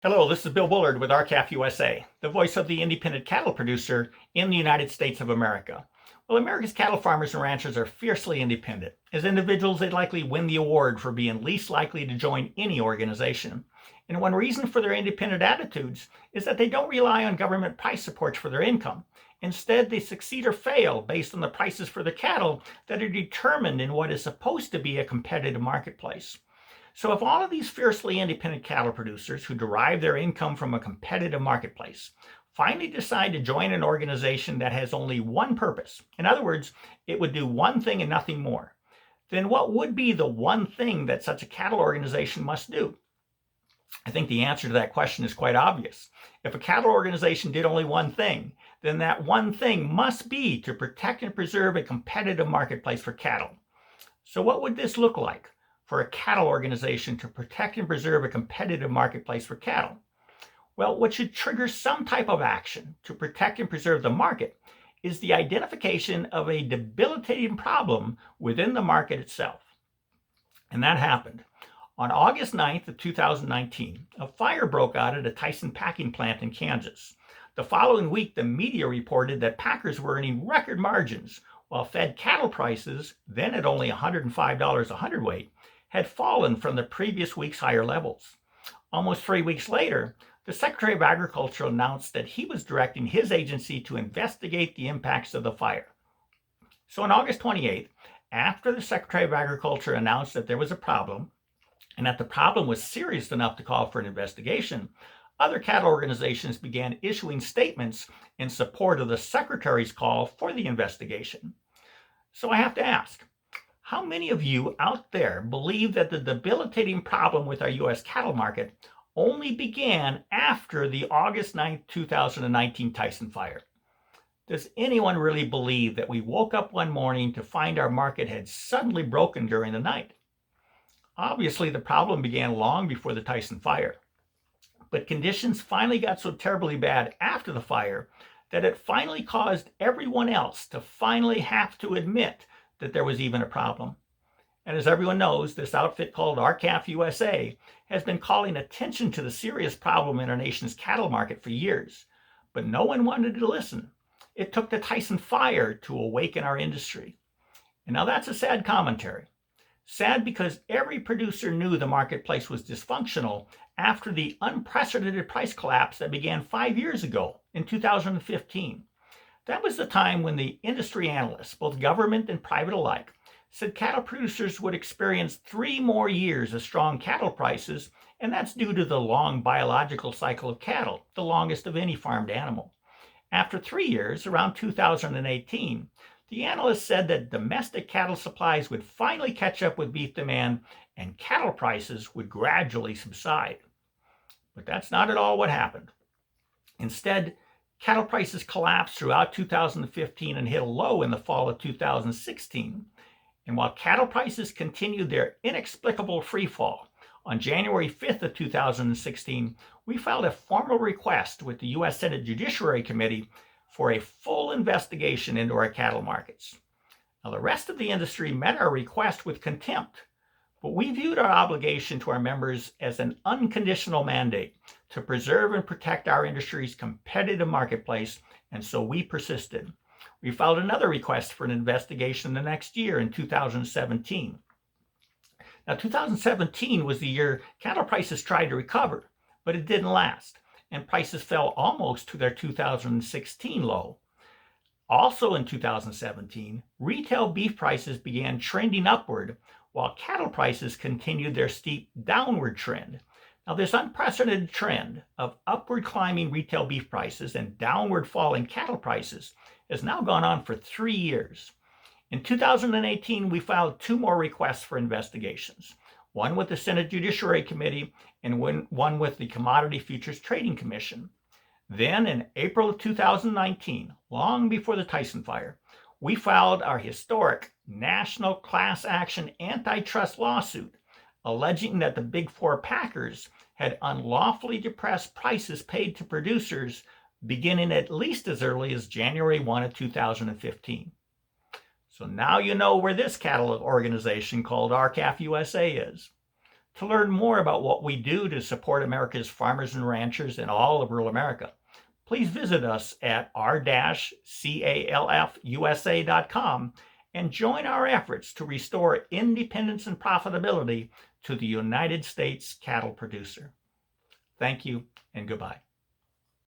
Hello, this is Bill Bullard with R-CALF USA, the voice of the independent cattle producer in the United States of America. Well, America's cattle farmers and ranchers are fiercely independent. As individuals, they'd likely win the award for being least likely to join any organization. And one reason for their independent attitudes is that they don't rely on government price supports for their income. Instead, they succeed or fail based on the prices for their cattle that are determined in what is supposed to be a competitive marketplace. So if all of these fiercely independent cattle producers who derive their income from a competitive marketplace finally decide to join an organization that has only one purpose, in other words, it would do one thing and nothing more, then what would be the one thing that such a cattle organization must do? I think the answer to that question is quite obvious. If a cattle organization did only one thing, then that one thing must be to protect and preserve a competitive marketplace for cattle. So what would this look like for a cattle organization to protect and preserve a competitive marketplace for cattle? Well, what should trigger some type of action to protect and preserve the market is the identification of a debilitating problem within the market itself. And that happened. On August 9th of 2019, a fire broke out at a Tyson packing plant in Kansas. The following week, the media reported that packers were earning record margins, while fed cattle prices, then at only $105 a hundredweight, had fallen from the previous week's higher levels. Almost 3 weeks later, the Secretary of Agriculture announced that he was directing his agency to investigate the impacts of the fire. So on August 28th, after the Secretary of Agriculture announced that there was a problem, and that the problem was serious enough to call for an investigation, other cattle organizations began issuing statements in support of the Secretary's call for the investigation. So I have to ask, how many of you out there believe that the debilitating problem with our U.S. cattle market only began after the August 9, 2019 Tyson fire? Does anyone really believe that we woke up one morning to find our market had suddenly broken during the night? Obviously, the problem began long before the Tyson fire, but conditions finally got so terribly bad after the fire that it finally caused everyone else to finally have to admit that there was even a problem. And as everyone knows, this outfit called R-CALF USA has been calling attention to the serious problem in our nation's cattle market for years, but no one wanted to listen. It took the Tyson fire to awaken our industry. And now that's a sad commentary. Sad because every producer knew the marketplace was dysfunctional after the unprecedented price collapse that began 5 years ago in 2015. That was the time when the industry analysts, both government and private alike, said cattle producers would experience 3 more years of strong cattle prices, and that's due to the long biological cycle of cattle, the longest of any farmed animal. After 3 years, around 2018, the analysts said that domestic cattle supplies would finally catch up with beef demand and cattle prices would gradually subside. But that's not at all what happened. Instead, cattle prices collapsed throughout 2015 and hit a low in the fall of 2016. And while cattle prices continued their inexplicable free fall, on January 5th of 2016, we filed a formal request with the U.S. Senate Judiciary Committee for a full investigation into our cattle markets. Now, the rest of the industry met our request with contempt, but we viewed our obligation to our members as an unconditional mandate to preserve and protect our industry's competitive marketplace, and so we persisted. We filed another request for an investigation the next year in 2017. Now, 2017 was the year cattle prices tried to recover, but it didn't last, and prices fell almost to their 2016 low. Also in 2017, retail beef prices began trending upward while cattle prices continued their steep downward trend. Now, this unprecedented trend of upward climbing retail beef prices and downward falling cattle prices has now gone on for 3 years. In 2018, we filed 2 more requests for investigations, one with the Senate Judiciary Committee and one with the Commodity Futures Trading Commission. Then in April of 2019, long before the Tyson fire, we filed our historic national class action antitrust lawsuit, alleging that the Big Four packers had unlawfully depressed prices paid to producers beginning at least as early as January 1 of 2015. So now you know where this cattle organization called R-CALF USA is. To learn more about what we do to support America's farmers and ranchers in all of rural America, please visit us at r-calfusa.com and join our efforts to restore independence and profitability to the United States cattle producer. Thank you and goodbye.